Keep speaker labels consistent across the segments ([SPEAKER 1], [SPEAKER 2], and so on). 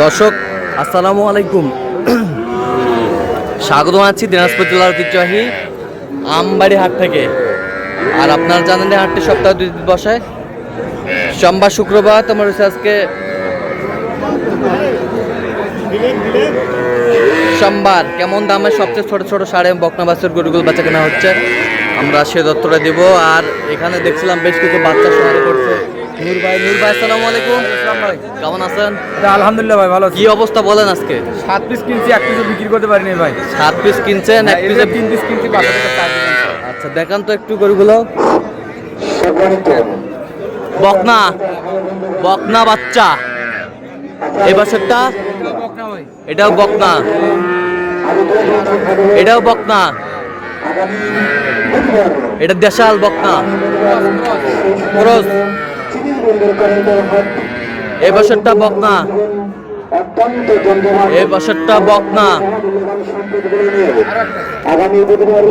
[SPEAKER 1] দর্শক আসসালামু আলাইকুম, স্বাগত জানাচ্ছি দিনাজপুর জেলার ঐতিহ্যবাহী আমবাড়ি হাট থেকে। আর আপনারা জানেন এই হাটটি সপ্তাহে 2 দিন বসে, সোমবার শুক্রবার। তোমার হচ্ছে আজকে সোমবার। কেমন দামে সবচেয়ে ছোট ছোট সাড়ে বকনা বাচ্চার গরুগুলো বাচ্চা কেনা হচ্ছে আমরা সে দত্তটা দিব। আর এখানে দেখছিলাম বেশ কিছু বাচ্চা সংগ্রহ করছে। নূর ভাই আসসালামু আলাইকুম। ভাই কেমন আছেন?
[SPEAKER 2] আলহামদুলিল্লাহ ভাই, ভালো।
[SPEAKER 1] কি অবস্থা বলেন? আজকে
[SPEAKER 2] 7 পিস কিনছি, 1 পিসও বিক্রি করতে পারিনি ভাই।
[SPEAKER 1] 7 পিস কিনছেন, 1 পিসে
[SPEAKER 2] 3 পিস কিনছি, বাকি 4 পিস।
[SPEAKER 1] আচ্ছা দেখান তো একটু গরুগুলো। বকনা বকনা বাচ্চা, এই বছরটা এটাও বকনা, এটাও বকনা, এটা দেশাল বকনা ক্রস। এই বছরটা বকনা, এই বছরটা বকনা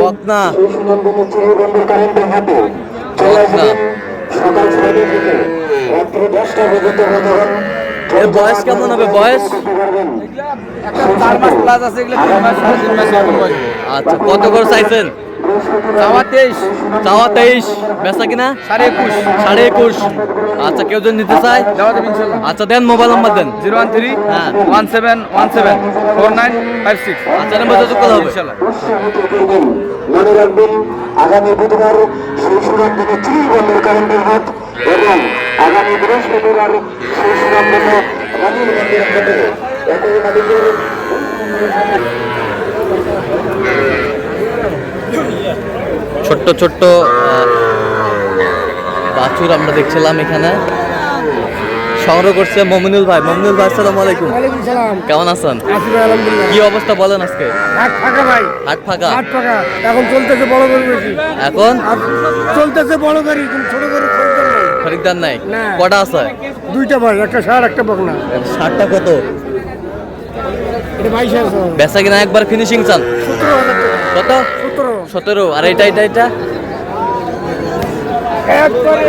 [SPEAKER 1] বকনা বকনা। এর বয়স কেমন হবে? বয়স
[SPEAKER 2] একটা 4 মাস প্লাস আছে, এগুলো 3 মাস 3.5 মাস এরকম বয়স।
[SPEAKER 1] আচ্ছা, কত করে চাইছেন?
[SPEAKER 2] চাওয়া 23,
[SPEAKER 1] চাওয়া 23, বেচা কিনা
[SPEAKER 2] 21.5,
[SPEAKER 1] 21.5। আচ্ছা, কেউ যদি নিতে চায়
[SPEAKER 2] দেওয়া যাবে ইনশাআল্লাহ।
[SPEAKER 1] আচ্ছা দেন, মোবাইল নাম্বার দেন।
[SPEAKER 2] 013
[SPEAKER 1] হ্যাঁ
[SPEAKER 2] 1717 4956।
[SPEAKER 1] আচ্ছা, নাম্বার যোগাযোগ করা হবে।
[SPEAKER 2] ইনশাআল্লাহ।
[SPEAKER 3] মনে রাখবেন আগামী বুধবার সেই সুনামদিনে চিরবন্দর কারেন্টের হাট এবং আগামী বৃহস্পতিবার সেই সুনামদিনে রানীর মন্দির হাটে একই মালিকের
[SPEAKER 1] ছোট্ট ছোট্ট বাছুর আমরা দেখছিলাম এখানে। সংগ্রহ করছে মমিনুল ভাই। মমিনুল ভাই আসসালামু আলাইকুম।
[SPEAKER 2] ওয়ালাইকুম সালাম।
[SPEAKER 1] কেমন আছেন?
[SPEAKER 2] আছি ভাই, আলহামদুলিল্লাহ।
[SPEAKER 1] কি অবস্থা বলেন আজকে?
[SPEAKER 2] হাট ফাঁকা ভাই,
[SPEAKER 1] হাট ফাঁকা
[SPEAKER 2] হাট ফাঁকা। এখন চলতেছে বড় গরু বেশি,
[SPEAKER 1] এখন?
[SPEAKER 2] আর চলতেছে বড় গাড়ি, কিন্তু ছোট গরু খরিদ্দার নাই।
[SPEAKER 1] খরিদ্দার নাই?
[SPEAKER 2] না।
[SPEAKER 1] কটা আছে?
[SPEAKER 2] 2টা ভাই, একটা ষাঁড় একটা বকনা।
[SPEAKER 1] 60টা কত?
[SPEAKER 2] এটা 22,000।
[SPEAKER 1] বেচা কিনা একবার ফিনিশিং চান?
[SPEAKER 2] 17,000 টাকা।
[SPEAKER 1] কত? 17। আর এটা এটা এটা
[SPEAKER 2] একবারে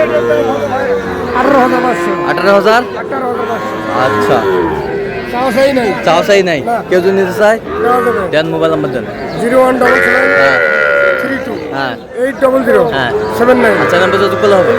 [SPEAKER 2] 18,500।
[SPEAKER 1] 18,000।
[SPEAKER 2] 18,500।
[SPEAKER 1] আচ্ছা,
[SPEAKER 2] চাও চাই নাই,
[SPEAKER 1] চাও চাই নাই।
[SPEAKER 2] না।
[SPEAKER 1] কেউ যদি নিতে চায়
[SPEAKER 2] দেওয়া যাবে।
[SPEAKER 1] দেন, মোবাইল নাম্বার দেন।
[SPEAKER 2] 0177
[SPEAKER 1] হ্যাঁ
[SPEAKER 2] 32
[SPEAKER 1] হ্যাঁ
[SPEAKER 2] 800
[SPEAKER 1] হ্যাঁ।
[SPEAKER 2] 79।
[SPEAKER 1] আচ্ছা, নাম্বার যোগাযোগ করলে হবে।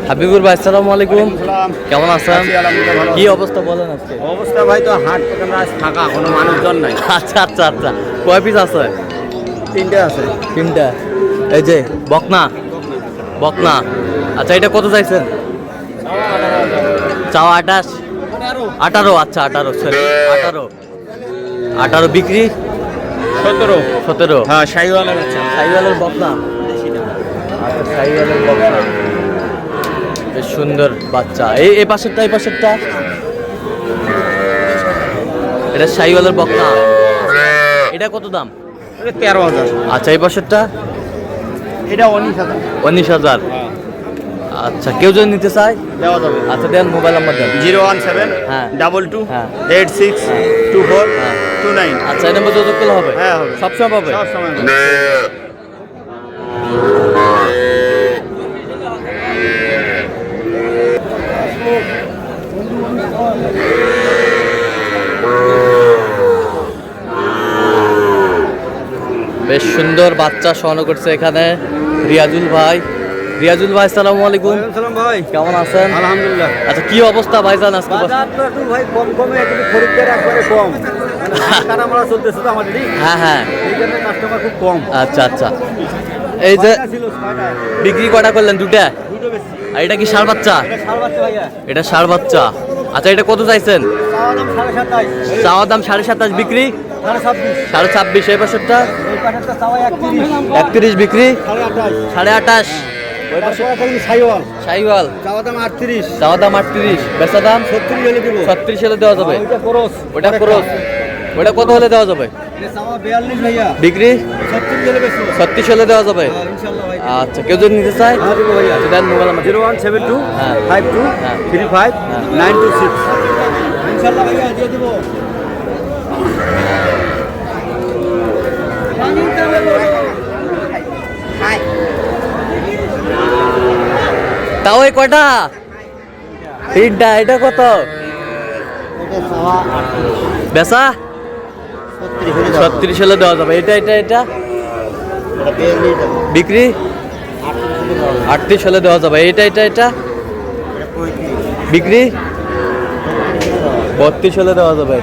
[SPEAKER 1] হাবিবুর ভাই আসসালামু আলাইকুম। কেমন আছেন? কি অবস্থা বলেন আজকে?
[SPEAKER 2] অবস্থা ভাই তো হাট ফাঁকা, কোনো মানুষজন নাই।
[SPEAKER 1] আচ্ছা আচ্ছা আচ্ছা, কয় পিস আছে?
[SPEAKER 2] 3টে আছে।
[SPEAKER 1] 3টা। এই যে বকনা বকনা। আচ্ছা, এটা কত চাইছেন? চাওয়া 28। 18। আচ্ছা 18, সরি 18। 18 বিক্রি 17।
[SPEAKER 2] হ্যাঁ, শাহিওয়ালের আছে।
[SPEAKER 1] সাইওয়ালের বকনা। আচ্ছা, সাইওয়ালের বকনা বেশ সুন্দর বাচ্চা। এই পাশেরটা, এই পাশেরটা এটা সাইওয়ালের বকনা। এটা কত দাম?
[SPEAKER 2] 13,000।
[SPEAKER 1] আচ্ছা, এই পাশেরটা
[SPEAKER 2] এটা 19,000
[SPEAKER 1] 19,000। আচ্ছা, কেউ যদি নিতে চায়
[SPEAKER 2] দেওয়া যাবে।
[SPEAKER 1] আচ্ছা দেন, মোবাইল নাম্বার দেন।
[SPEAKER 2] 017
[SPEAKER 1] হ্যাঁ
[SPEAKER 2] 22
[SPEAKER 1] হ্যাঁ
[SPEAKER 2] 86 24
[SPEAKER 1] হ্যাঁ।
[SPEAKER 2] 29।
[SPEAKER 1] আচ্ছা, এই নাম্বার যোগাযোগ করলে হবে?
[SPEAKER 2] হ্যাঁ, হবে।
[SPEAKER 1] সবসময় পাবে?
[SPEAKER 2] সব সময়
[SPEAKER 1] বেশ সুন্দর বাচ্চা সংগ্রহ করছে এখানে রিয়াজুল ভাই। রিয়াজুল ভাই আসসালামু আলাইকুম।
[SPEAKER 2] সালাম ভাই,
[SPEAKER 1] কেমন আছেন?
[SPEAKER 2] আলহামদুলিল্লাহ।
[SPEAKER 1] আচ্ছা, কি অবস্থা ভাইজান আজকে?
[SPEAKER 2] বাজার তো একটু ভাই কমে, একটু খরিদ্দার একবারে কম। কাটা মারা চলতেছে তো আমাদের,
[SPEAKER 1] হ্যাঁ হ্যাঁ।
[SPEAKER 2] এই জন্য কাস্টমার খুব কম।
[SPEAKER 1] আচ্ছা আচ্ছা। এই যে
[SPEAKER 2] ছিল 6টা,
[SPEAKER 1] বিক্রি কটা করলেন? 2টা।
[SPEAKER 2] দুটো বেশি।
[SPEAKER 1] আর এটা কি ষাঁড় বাচ্চা?
[SPEAKER 2] এটা ষাঁড় বাচ্চা ভাইয়া,
[SPEAKER 1] এটা ষাঁড় বাচ্চা। আচ্ছা, এটা কত চাইছেন?
[SPEAKER 2] চাওয়া দাম 27,500,
[SPEAKER 1] চাওয়া দাম 27.5, বিক্রি
[SPEAKER 2] 26,500।
[SPEAKER 1] 26.5। এই পাশেরটা
[SPEAKER 2] এই পাশেরটা চাওয়া 31,
[SPEAKER 1] 31, বিক্রি
[SPEAKER 2] 28,500।
[SPEAKER 1] 28.5।
[SPEAKER 2] ওই পাশে থাকলে সাইওয়াল,
[SPEAKER 1] শাহিওয়াল
[SPEAKER 2] চাওয়া দাম 38,
[SPEAKER 1] চাওয়া দাম 38, বেচা দাম
[SPEAKER 2] 36 হলে দিব।
[SPEAKER 1] 36 হলে দেওয়া যাবে।
[SPEAKER 2] ওইটা খরচ,
[SPEAKER 1] ওটা খরচ। ওটা কত হলে দেওয়া যাবে?
[SPEAKER 2] আমার 42 ভাইয়া,
[SPEAKER 1] বিক্রি
[SPEAKER 2] 36 জেলে বেশি।
[SPEAKER 1] 36 হলে দেওয়া যাবে।
[SPEAKER 2] ইনশাআল্লাহ ভাই।
[SPEAKER 1] আচ্ছা, কেউ যদি নিতে চায়
[SPEAKER 2] হ্যাঁ দিব ভাইয়া।
[SPEAKER 1] দেন মোবাইল নাম্বার।
[SPEAKER 2] 0172
[SPEAKER 1] হ্যাঁ।
[SPEAKER 2] 52
[SPEAKER 1] হ্যাঁ।
[SPEAKER 2] 35
[SPEAKER 1] হ্যাঁ।
[SPEAKER 2] 926। ইনশাআল্লাহ ভাইয়া দিয়ে দিব।
[SPEAKER 1] তাও এই কয়টা? তিনটা। এটা কত বেচা? 36 হলে দেওয়া যাবে। এটা এটা এটা বিক্রি 38 হলে দেওয়া যাবে। এটা এটা এটা বিক্রি 32 হলে দেওয়া যাবে।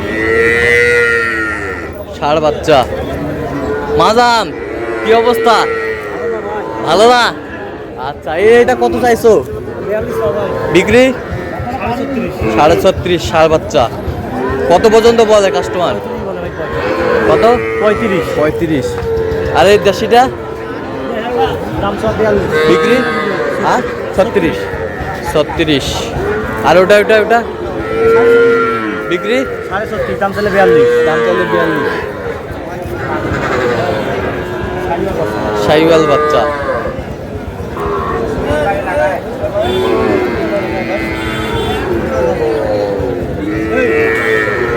[SPEAKER 1] ষাড় বাচ্চা মাজান, কি অবস্থা? ভালো না? আচ্ছা, এটা কত চাইছো? বিক্রি 36.5। ষাড় বাচ্চা কত পর্যন্ত বলে কাস্টমার? কত? 35। আর এই দেশিটা বিক্রি 36। আর ওটা ওটা ওটা বিক্রি
[SPEAKER 2] 36, দাম চলে 42।
[SPEAKER 1] দাম চলে 42। শাহিওয়াল বাচ্চা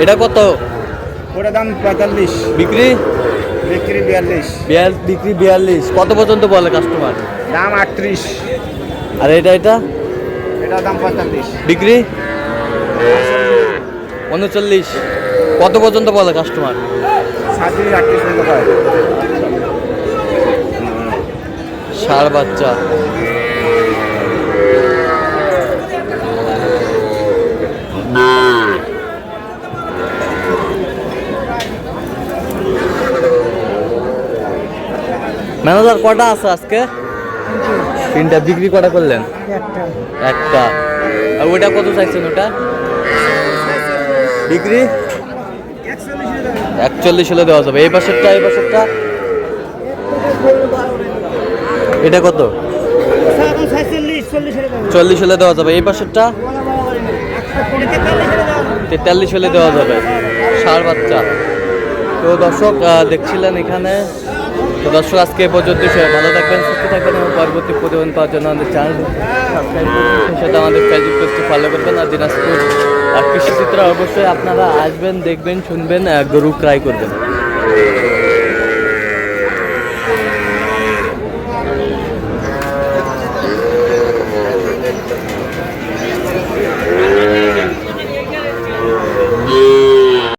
[SPEAKER 1] এটা কত?
[SPEAKER 2] ওটা দাম 45,
[SPEAKER 1] বিক্রি
[SPEAKER 2] বিক্রি 42,
[SPEAKER 1] বিক্রি 42। কত পর্যন্ত বলে কাস্টমার?
[SPEAKER 2] দাম 38।
[SPEAKER 1] আর এটা এটা
[SPEAKER 2] এটা দাম 45,
[SPEAKER 1] বিক্রি 39। কত পর্যন্ত বলে কাস্টমার?
[SPEAKER 2] 37 38 পর্যন্ত হয়।
[SPEAKER 1] ষাড় বাচ্চা ম্যানেজার কটা আছে আজকে? তিনটা। বিক্রি কটা করলেন? একটা। আর ওটা কত চাইছেন? ওটা বিক্রি 41 হলে দেওয়া যাবে। এই পাশেরটা এই পাশেরটা এটা কত? 40 হলে দেওয়া যাবে। এই পাশেরটা 43 হলে দেওয়া যাবে। ষাড় বাচ্চা। তো দর্শক দেখছিলেন এখানে। তো দর্শক আজকে এ পর্যন্ত। ভালো থাকবেন, সুস্থ থাকবেন এবং পরবর্তী প্রতিবেদন পাওয়ার জন্য আমাদের চ্যানেল সাবস্ক্রাইব করবেন, সেই সাথে আমাদের ফেসবুক পেজটি ফলো করবেন। আর দিনাজপুর কৃষিচিত্র অবশ্যই আপনারা আসবেন, দেখবেন, শুনবেন, গরু ক্রয় করবেন।